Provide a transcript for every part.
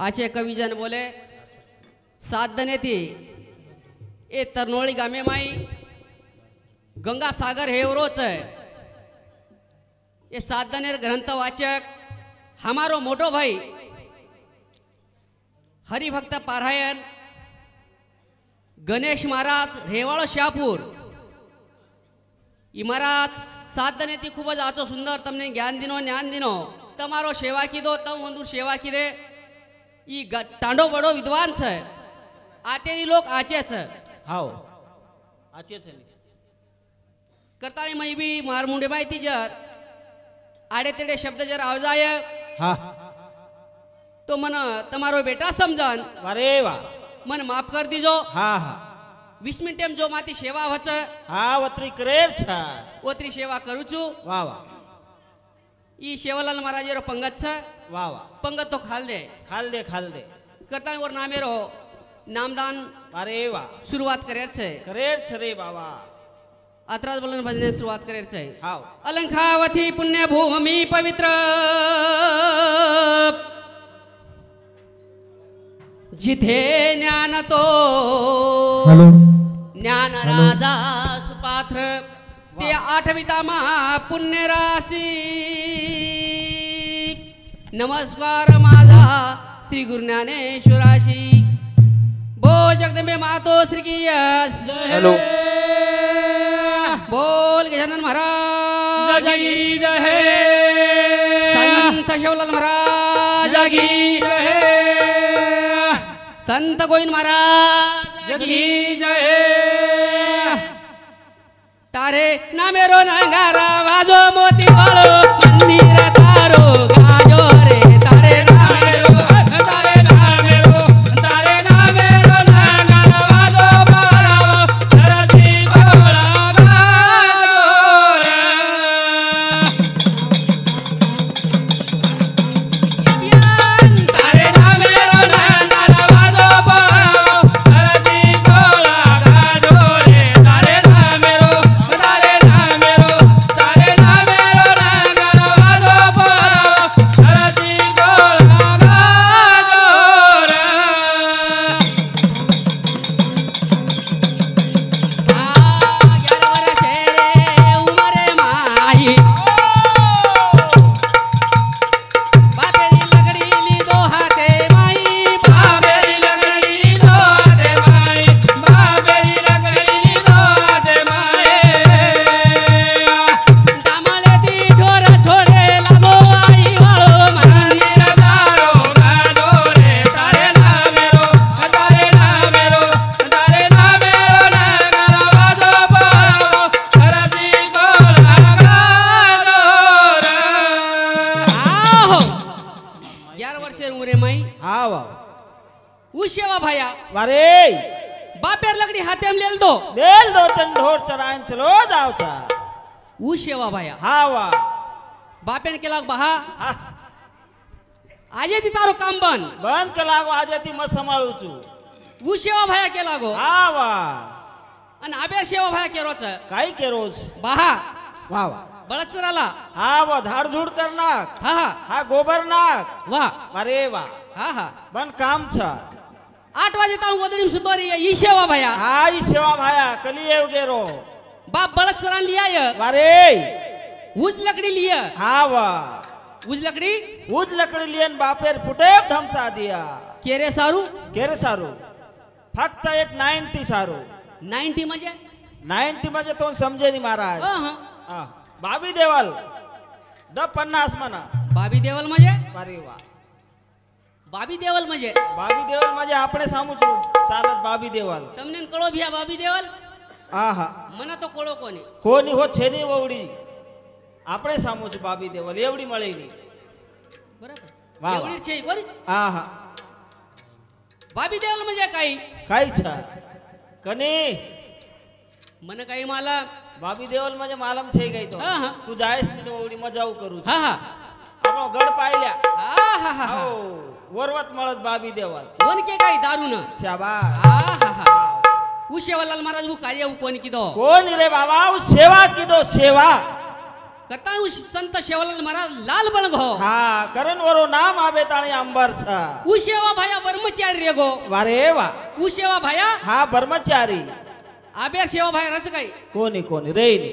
आचे कविजन बोले सात दने थी ए तरनोली गामे माई गंगा सागर हेवरोच है ये सात दने ग्रंथ वाचक हमारो मोटो भाई हरिभक्त पारायण गणेश महाराज रेवाड़ शाहपुर महाराज सात दने थी खूब आचो सुंदर तमने ज्ञान दिनो ज्ञान दिनो तमारो सेवा की दो तम वंदूर सेवा की दे ई टांडो बड़ो विद्वान छे आतेरी लोग आचे छे हाओ आचे छे करताळी मई बी मार मुंडे बाई तिजर आडे तेडे शब्द जर आवजाय हाँ तो मन तमारो बेटा समझन अरे वाह मन माफ कर दीजो हाँ हाँ 20 मिनिट जो माती सेवा वच हाँ वत्री करेर छा ओतरी सेवा करू छु वाह वाह ई सेवालाल महाराजेरो पंगत छ वाह वाह पंगत तो खाल दे खाल दे करताळी वर नामेरो नामदान अरे वाह शुरुआत करेर छे रे बाबा आत्राज बोलन भजने शुरुआत करेर छे हाओ अलंकावती पुण्य भूमि पवित्र जिथे ज्ञान तो ज्ञान राजा सुपात्र ते आठविता महा पुण्य राशी नमस्कार माझा श्री गुरु ज्ञानेश्वराशी बो जगदंबे मातो श्री की यश हेलो बोल गजानन महाराज की जय हे संत शिवलाल महाराज की जय हे संत गोविंद महाराज की जय हे तारे नामेरो नंगारा वाजो मोती वाळो मंदिर तारो गाजो रे तारे नामेरो नंगारा वाजो बारावो सरसी तोळा गाजो रे तारे नामेरो नंगारा वाजो बारावो सरसी तोळा गाजो रे तारे नामेरो नंगारा वाजो बारावो सरसी तोळा गाजो रे उमरे माई बापेरी लगड़ी ली दो हाथे माई बाबेरी लगड़ी दो हाथे माई बाबेरी लगड़ी दो हाथे माई दामले दी ढोर छोड़े लगो आई वाळो मंदिर तारो गाजो रे तारे नामेरो नंगारा वाजो बारावो सरसी तोळा गाजो रे आहो 11 वर्षे उमरे माई हाव उशेवा भाया वारे बापेर लगड़ी हाथे में लेल दो बेल दो तन ढोर चरायन चलो जावचा उशेवा भाया हावा बापेन केला बहा आजे ती तारो काम बन बंद कलागो આજે ती मत संभाळू छु उशेवा भाया केला गो हावा आणि आबेर सेवा भाया केरो छ काय केरोज बहा वावा बळचराला हावा झाडझूड करनाक हा हा हा गोबर नाक वाह अरे वा हा हा बन काम छ 8 वाजे ताऊ गोदडीम सुतोरी ई सेवा भाया हाई सेवा भाया कली येव गेरो बाप बळचरान लियाय वारे उज लकड़ी लिया हावा उज लकड़ी उज लकड़ी लियन बापेर फुटे धमसा दिया केरे सारू केरे सारू फक्त एक 90 सारू 90 म्हणजे 90 म्हणजे तो समजे नाही महाराज हा हा हा बाबी देवल 50 म्हणा बाबी देवल म्हणजे अरे वा बाबी देवल म्हणजे बाबी देवल म्हणजे આપણે સામું છું ચાલત બાબી દેવલ તમને કળો ભિયા બાબી દેવલ આહા મને તો કળો કોની કોની હો છે ની વવડી આપણે સામું છું બાબી દેવલ એવડી મળે ની બરાબર વાહ, એવડી છે ઈ કોની આહા બાબી દેવલ म्हणजे काही કાઈ છે કની મને काही माला બાબી દેવલ म्हणजे માલમ થઈ ગઈ તો હા, હા. તું જાયસ ની વવડી મજાઉ કરું છું हा हा આપણો ગઢ પાયલ્યા हा हा हा આવો વરવત મળત બાબી દેવલ कोण के काही दारू न શાબાશ हा हा हा उशेवालाल महाराज वो कार्य वो कोणी किदो कोण रे बाबा सेवा कीधो सेवा करता हूँ संत शेवालाल महाराज लाल बळग हो हा करण वरो नाम आवे ताणी अंबर छ उ शेवा भाया ब्रह्मचारी रे गो वारे वा उ शेवा भाया हा ब्रह्मचारी आबेर शेवा भाया रच काही कोणी कोणी रेनी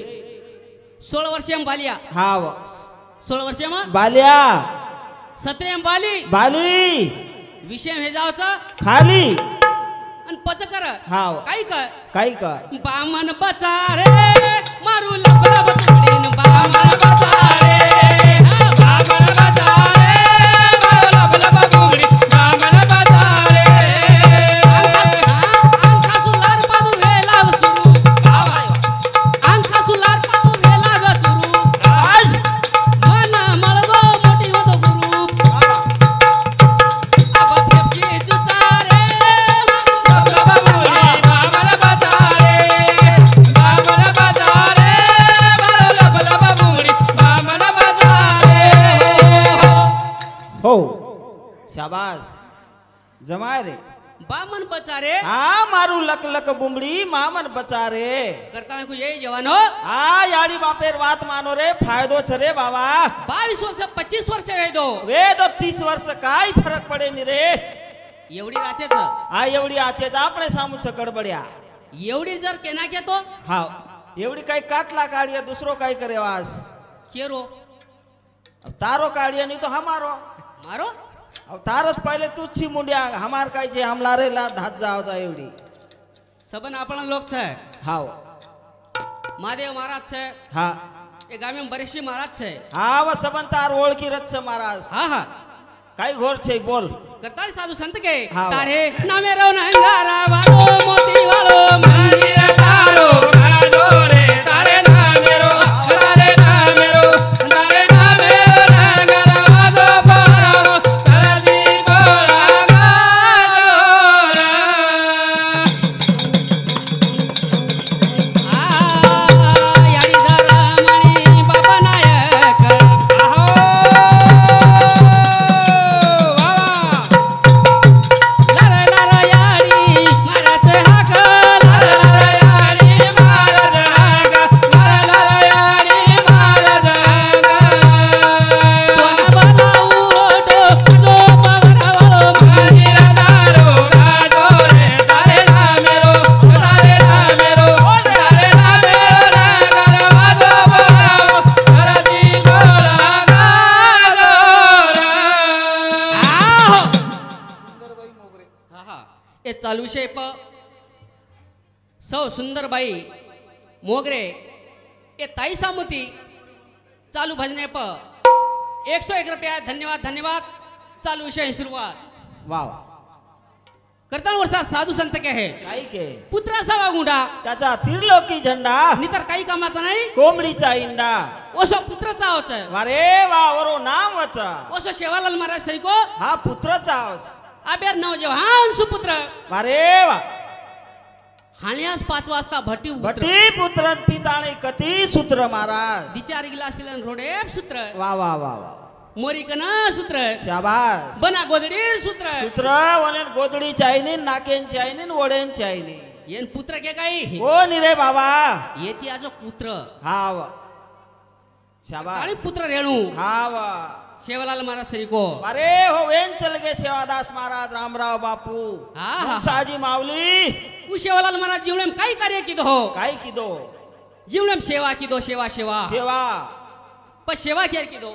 16 वर्षे बालिया हा व 16 वर्षे मग बाल्या 17 बाली बाली विषय हे जावचा खाली आणि पच कर हा व. काही कर काही का बामन बचारे मारू लबलब तुडीन बामन बचारे बामण बचारे मारो लबलब बुगडी बामण बचारे अंका सुलार पादू वेला सुरू अंका सुलार पादू वेला ग सुरू आज मन मळगो मोठी होतो गुरु अब फेफसी चुचारे लबलब बुगडी बामण बचारे बामण बचारे मारो लबलब बुगडी बामण बचारे हो शाबास जमाय रे बामन बचारे हा मारू लक लक बुमड़ी मामन बचा रे करता को यही जवान हो हा याडी बापेर वात मानो रे फायदो छरे बाबा 22 वर्ष 25 वर्ष वे दो वे तो 30 वर्ष काय फरक पडे नि रे एवढी राचेच हा एवढी आचेच આપણે સામું छ गडबड्या एवढी जर केना केतो हा एवढी काही काटला काढिया दुसरो काय करे वास केरो अब तारो काढिया नहीं तो हमारो मारो अब तारस पहले तुच्छी मुंडिया हमार काय जे हमला रे ला धात जावता एवढी सबन आपण लोक छे हाव महादेव महाराज छे हा ए गामे में बरेशी महाराज छे हा व सबन तार ओळखी रथ छ महाराज हा हा काय घोर छे बोल करताल साधु संत के हा. तारे नामे रो नंगारा वालो मोती वालो मंदिर तारो राजो रे तारे नामेरो तारे नामेरो तारे नामेरो रंगराजो पारो तरदी गोला गाजोरा आ याडी धरमणी बाबा नायक आहो वावा लारा लारा याडी महाराज हाक लारा लारा याडी महाराज ला याडी महाराज कोण बोलाऊ ओटो जो पवरावळो मंदिर दारो राजो रे तारे नामेरो रंगराजो पारो तरदी गोला गाजोरा आहो हा हा ए चालू विषय प सौ सुंदरबाई मोगरे ए ताई सामुती चालू भजने प 101 रुपया धन्यवाद धन्यवाद चालू विषय सुरुवात वाव करता वर्षा साधू संत के है काय के पुत्राचा वागुंडा त्याचा त्रिलोकी झंडा नितर काही कामाचा नाही कोंबडीचा इंडा ओसो पुत्रचा होच वारे वा वरो नाम वचा ओसो शेवालाल महाराज सरी को हा पुत्रचा होस. आबेर नवजवान सुपुत्र वारे वा हाण्यास 5 वाजता भट्टी उतर भटी पुत्र पिताणे कती सूत्र महाराज दिचार गिलास पिलन रोडे सूत्र वा वा वा वा मोरिकना सूत्र शाबास बना गोदडी सूत्र सूत्र वनेन गोदडी चायनी नाकेन चायनी ओडेन चायनी येन पुत्र के काही ओ निरे बाबा येती आजो पुत्र हा वा शाबास आणि पुत्र रेणू हा वा शेवालाल महाराज सरी को अरे हो वेन चल गए सेवादास महाराज रामराव बापू हा, हा. साजी माऊली उ शेवालाल महाराज जीवनेम काही कार्य की दो काय की दो जीवनेम सेवा की दो सेवा सेवा सेवा पण सेवा केर की दो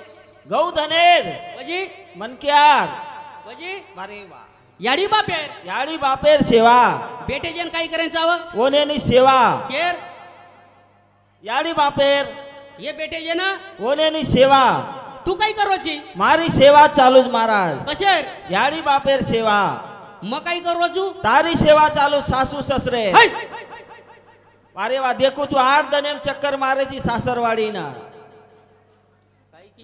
गौधनेर वजी मनक्यार वजी अरे वा याडी बापेर याडी बापेर सेवा बेटे जेन काही करायचं हवं ओनेनी सेवा केर याडी बापेर ये बेटे जे ना ओनेनी सेवा तू काही करोची मारी सेवा चालूच महाराज कशेर याडी बापेर सेवा मग काही करोचू तारी सेवा चालू सासू ससरे हाय अरे वा देखो तू 8 दनेम चक्कर मारेची सासरवाडी ना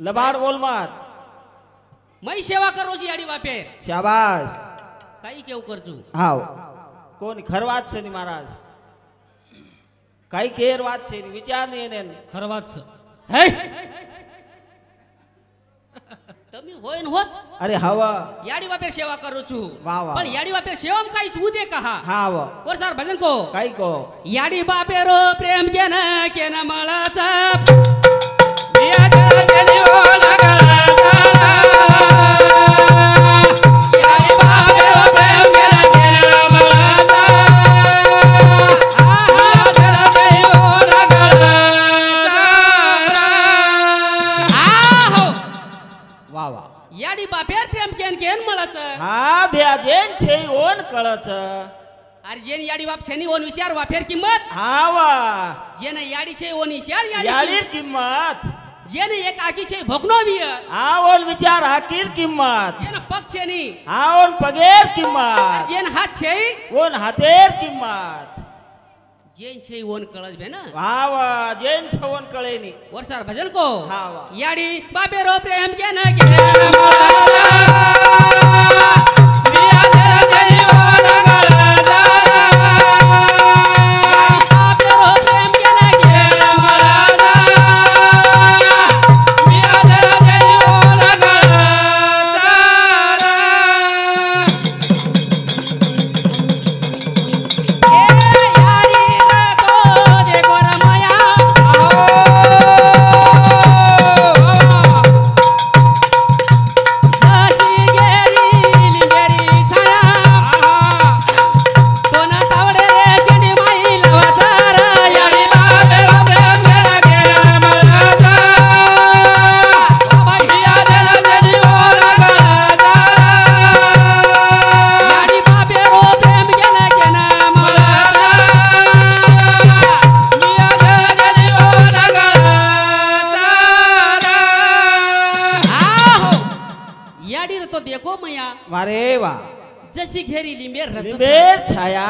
लबाड बोल मत मै सेवा करोची याडी बापेर शाबास काही केव करचू हाव कोण खरवात છે ની महाराज काही केर વાત છે ની વિચાર ની એને खरवाच હે તમે હોય ન હોત अरे हवा याडी बापेर सेवा करू छू वाह, वाह, पण वाह. याडी बापेर सेवाम काही छू दे कहा हाव और सर भजन को काही को याडी बापेर प्रेम केन केन मळाचा जनी ओ लगला याडी बाबेरो प्रेम केला केला मळाचा जरा जनी ओ लगला आहो वा वा याडी बापेर प्रेम केन केन मळाच हा भ्याजेन छे ओन कळच अरे जेन याडी बाप छेनी ओन विचार वाफेर किंमत हा वा जेन याडी छे ओन विचार याडी याडीर किंमत जेन एक आकी छे भोगनो बिय हा ओन विचार हाकीर किंमत जेन पग छेनी हा ओन पगेर किंमत जेन हात छे ओन हातेर किंमत जेन छे ओन कळज बे ना वा वा जेन छवन कळेनी वर्षार भजन को हा वा याडी बापेरो प्रेम केन केन मिया जरा जनी ओ लगला बापेरो प्रेम केन केन मळाचा मिया जरा जनी ओ लगला ए याडी रे तो दे गोरमया जशी गेली लिंगेरी छाया दोन तावडे रे चेंडी माई लावाचा र याडी बाबेरो प्रेम केला केला मळाचा मिया जरा जनी ओ लगला याडी बापेरो प्रेम केन केन मळाचा मिया जरा जनी ओ लगला आहो याडी रे तो देखो मया वारे वा जशी घेरी लिंबेर रच लिंबेर छाया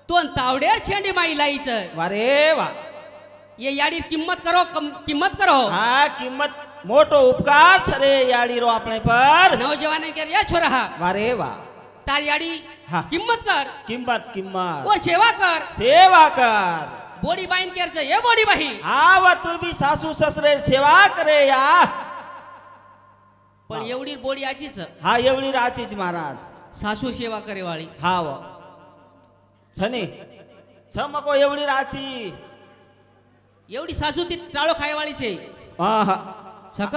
दोन तावडेर चेंडी माई लाईच वारे वा ये याडी किंमत करो किंमत करो हा किंमत मोटो उपकार छरे याडी रो આપણે પર नौजवान के ये छोरा वारे वा तार याडी हा. किंमत कर किंमत किंमत और सेवा कर सेवा कर बोडी बाईन कर ये बोडी बाही हा वा तू बी सासू ससरे सेवा करे या पण एवढी बोडी आजीच हा एवढी राचीच महाराज सासू सेवा करे वाली हा व छनी छ मको एवढी राची एवढी सासू ती टाळो खायवाळी छे हा हा छक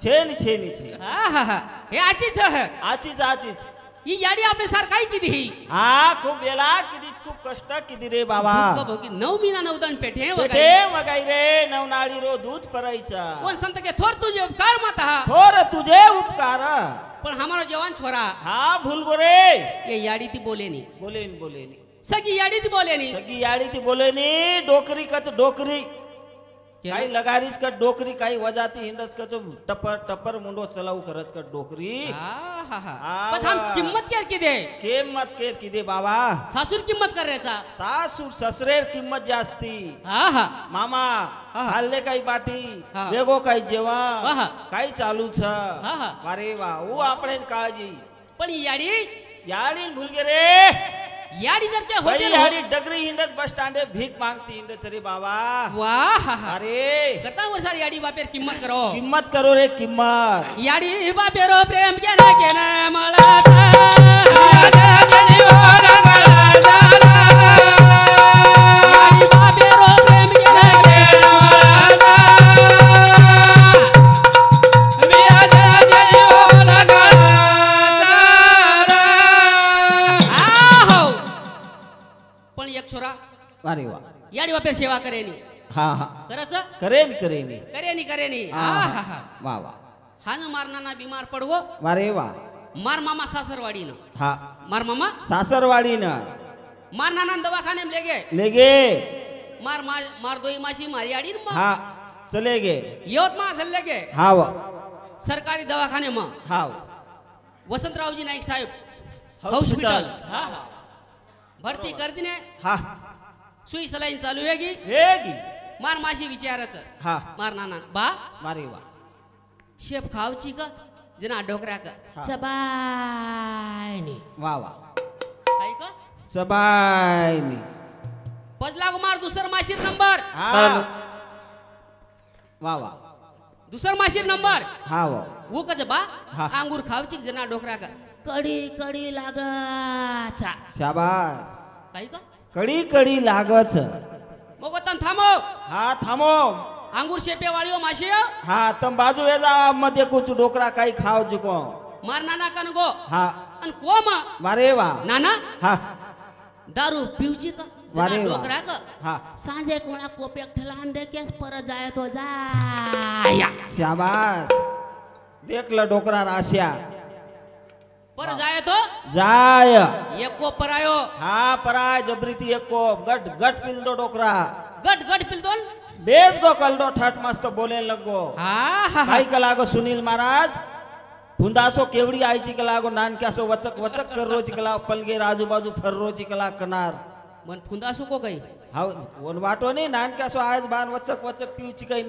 छेनी छेनी छे हा हा हा हे आजीच है आचीच आचीच ही याडी आपले सार काय किती ही हा खूप वेळा कितीच खूप कष्ट किती रे बाबा दुःख भोगी 9 महिना 9 दान पेठे पेटे वगाई रे नवनाळी रो दूध परायचा कोण संत के थोर तुझे उपकार माता हा थोर तुझे उपकार पण हमारो जवान छोरा हा भूल गो रे ये याडी ती बोलेनी बोलेनी बोलेनी सगी याडी ती बोलेनी सगळी याडी ती बोलेनी डोकरी कच डोकरी काही लगारीच कट डोकरी काही वजाती हिंडच कच टपर टपर मुंडो चलाऊ करच कट डोकरी हा हा हा पण हम वा. किंमत क्या की दे किंमत केर किदे बाबा सासूर किंमत करायचा सासू ससरेर किंमत जास्ती हा हा मामा हा. खाल्ले काही पाटी हा. वेगो काही हा. जेवण काही चालू छ हा. अरे वा ओ आपण काळजी पण ही याडी याडी भूलगे रे याडी जर त्या बाई हॉटेल याडी डगरी हिंडत बस स्टँडे भीक मागती हिंडत रे बाबा वाह हा हा अरे करता वो सारी याडी बापेर किंमत करो किंमत करो रे किंमत याडी बापेरो प्रेम केना केना मला मिया जरा जनी ओ लगला याडी बापेरो प्रेम केना केना मळाचा मिया जरा जनी ओ लगला आहो पण एक छोरा अरे वा याडी बापेर सेवा करेनी हा हा करच करेन करेनी करेनी हा हा हा हा वा वा हान मारनाना बीमार पडवो वारे वा मार मामा सासरवाडी न हा मार मामा सासरवाडी न मार नाना दवाखाने में ले गए लेगे मार दोई मासी मारी आड़ी न हा चले गे यवतमाळ चल ले गए हा वा सरकारी दवाखाने में हा वसंतरावजी नाईक साहेब हॉस्पिटल. हॉस्पिटल हा हा. भरती कर दिने हा सुई सलाईन चालू है की हेगी मार माशी विचारच हा मार नाना बा वारे वा शेफ खावची का जना डोकऱ्या का हा. चबायनी वा वा काय का सबायनी पजला मार दुसर माशीर नंबर हा वा वा दुसर माशीर नंबर हा वा वो कच बा हा. अंगूर खावची जना डोकऱ्या का कडी कडी लागाचा शाबास काय का कडी कडी लागच मग तन थांबो हा थांबो अंगूर शेपे वाळीओ माशी हा तम बाजू वेजा मध्ये कुछ डोकरा काही खाव जुको मार नाना कन गो हा अन कोम वारे वा नाना हा दारू पिवची का वारे जना वा. डोकरा का हा सांजे कोणा कोप्याक ठेलान दे केस पर जाय तो जाया शाबास देख ल डोकरा राशिया पर जाय तो जाय एक को परायो हा पराय जबरीती एक को गट गट पिल दो डोकरा गट गट पिल दोन बेस गो कलडो ठट मस्त बोले लगो हा हा काय कलागो सुनील महाराज फुंदासो केवडी आईची कलागो नानक्यासो वचक वचक कर रोची कला पलगे राजू बाजू फर रोची कला कनार मन फुंदासू को काही हा वन वाटो नाही नानक्यासो आज बान वचक वचक पिऊची काही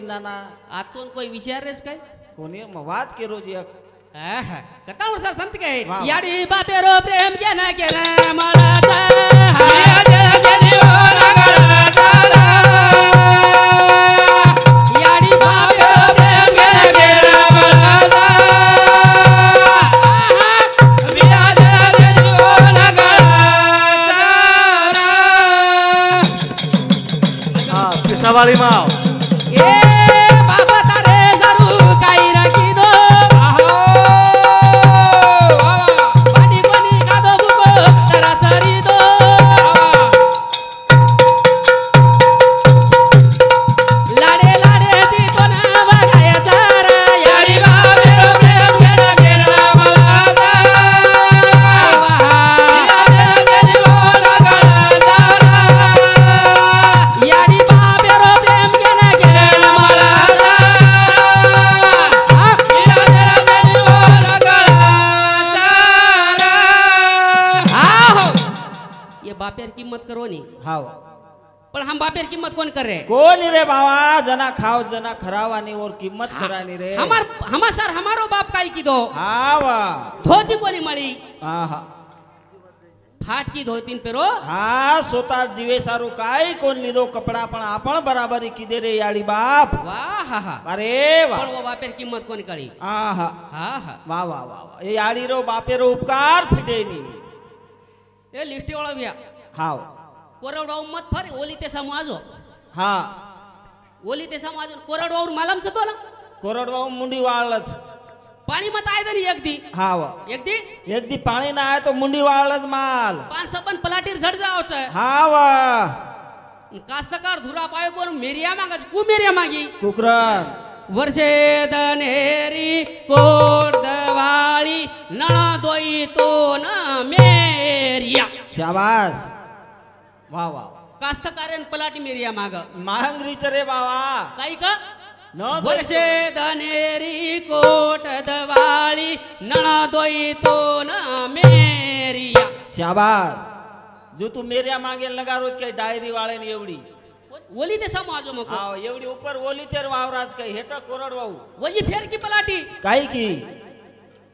नाना आतून कोई विचार रेच काय कोणी मग वाद के रोज एक कथा वर्षा संत काय वा. याडी बापेरो प्रेम केना केना मळाचा जय जय हो रगडा याडी बापेरो प्रेम केना केना मळाचा हा पिसावाळी माव ए बाबा तारे सारू काही राखी दो पाणी कोणी कादो बुको तरा सरी दो लाडे लाडे ती कोणा बघाया चारा याडी बापेरो प्रेम केना केना मळाचा याडी बापेरो प्रेम केना केना मळाचा आहो ये बापेर किंमत करो नी हाव पण हम बापेर किंमत कौन कर रहे कोणी रे बाबा जना खाव जना खरावानी और किंमत करानी रे हमार सर हमारो बाप काई की दो हावा धोती कोणी मळी हा हा फाटकी धोतीन पेरो हा स्वतः जीवे सारू काय कोण लिदो कपडा पण आपण बराबरी किदे रे याडी बाप वाह हा हा अरे वा पण वो बापेर किंमत कोणी कळी हा हा हा हा वा वा वा वा. ए याडी रो बापेरो उपकार फिटेनी ए लिस्टी वाला भैया हाव कोरडवाऊ मत फर ओली ते समाजो हा ओली ते समाजो कोरडवाऊ मालम छतो ना कोरडवाऊ मुंडी वाळलच पाणी मत आय दनी एक दी हाव एक दी एक दी पाणी ना आहे तो मुंडी वाळलच माल पाच सपन पलाटीर झड जावच हाव कासकार धुरा पाय कोण मेरिया मागच कु मेरिया मागी कुकरण वर्षे दनेरी कोट दवाळी नळा दोई तो न मेरिया शाबास वा वा कास्तकारेन पलाटी मेरिया माग महांगरीच रे बाबा काही का न वर्षे दनेरी कोट दवाळी नळा दोई तो न मेरिया शाबास जो तू मेऱ्या मागे लगा रोज काही डायरी वाळे ने एवढी ओली ते समाजो मको हा एवढी उपर ओली तेर वावराज काही हेट कोरड वाहू वजी फेर की पलाटी काही की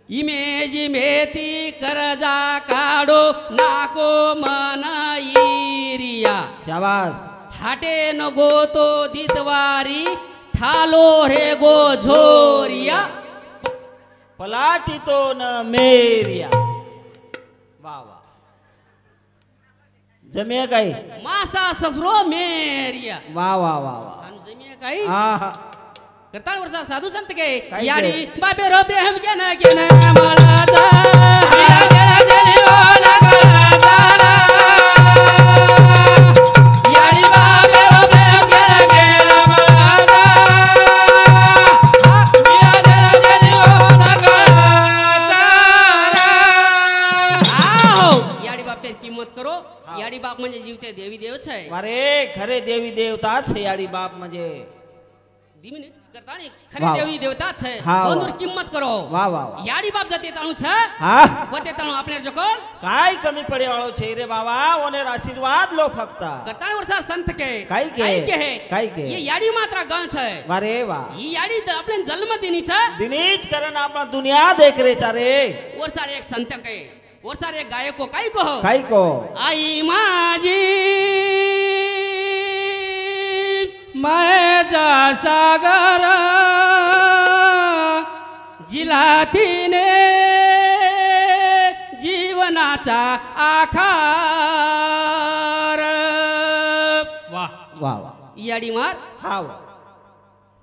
इमेज मेती करजा काढो नाको मन इरिया शाबास हाटे न गो तो दितवारी ठालो रे गो झोरिया पलाटी तो न मेरिया वा वा जमे काही मासा ससरो मेरिया वा वा वा वा आणि जमिये काही हा हा करताळ वर्षा साधू संत के काही याडी काय? बाबे रो प्रेम केना केना मळाचा याडी बाबे रो प्रेम केना केना मळाचा आहो याडी बापेर किंमत करो याडी बाप म्हणजे जीवते देवी देव छै अरे खरे देवी देवता છે याडी बाप म्हणजे धीमी ने करताणी खरे वाह. देवी देवता छै हा, बंदूर वाह. किंमत करो वा वा वा याडी बाप जते ताणू छ हा वते ताणू आपल्या जकोळ काय कमी पडे वाळो છે रे बाबा ओने आशीर्वाद लो फक्त करताणी वर्षा संत के काही के? है काही के? ये याडी मात्रा गण छै अरे वा ही याडी आपल्या जन्म दिनी छ दिनीच करण आपण दुनिया देख रे चारे वर्षा एक संत के वर्षा एक गायक को काही कहो काय को आई माझी मायेचा सागर जिला तिने जीवनाचा आखार वाह वा वा याडी मार हाव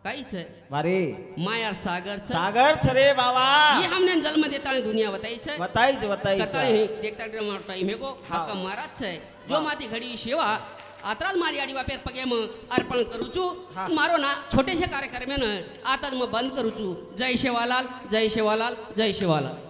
काहीच है मारे मायार सागर छ सागर छरे बाबा ये हमने जन्म देता है दुनिया बताई छे बताई कताई है देखता ड्रामा टाइम है को हाँ। हका महाराज छे जो हाँ। माती घड़ी सेवा आत्राल मारी आडी वापेर पगे म अर्पण करू छु हाँ। मारो ना छोटेसे कार्यक्रम है ना आता म बंद करू छु जय शेवालाल जय शेवालाल जय शेवालाल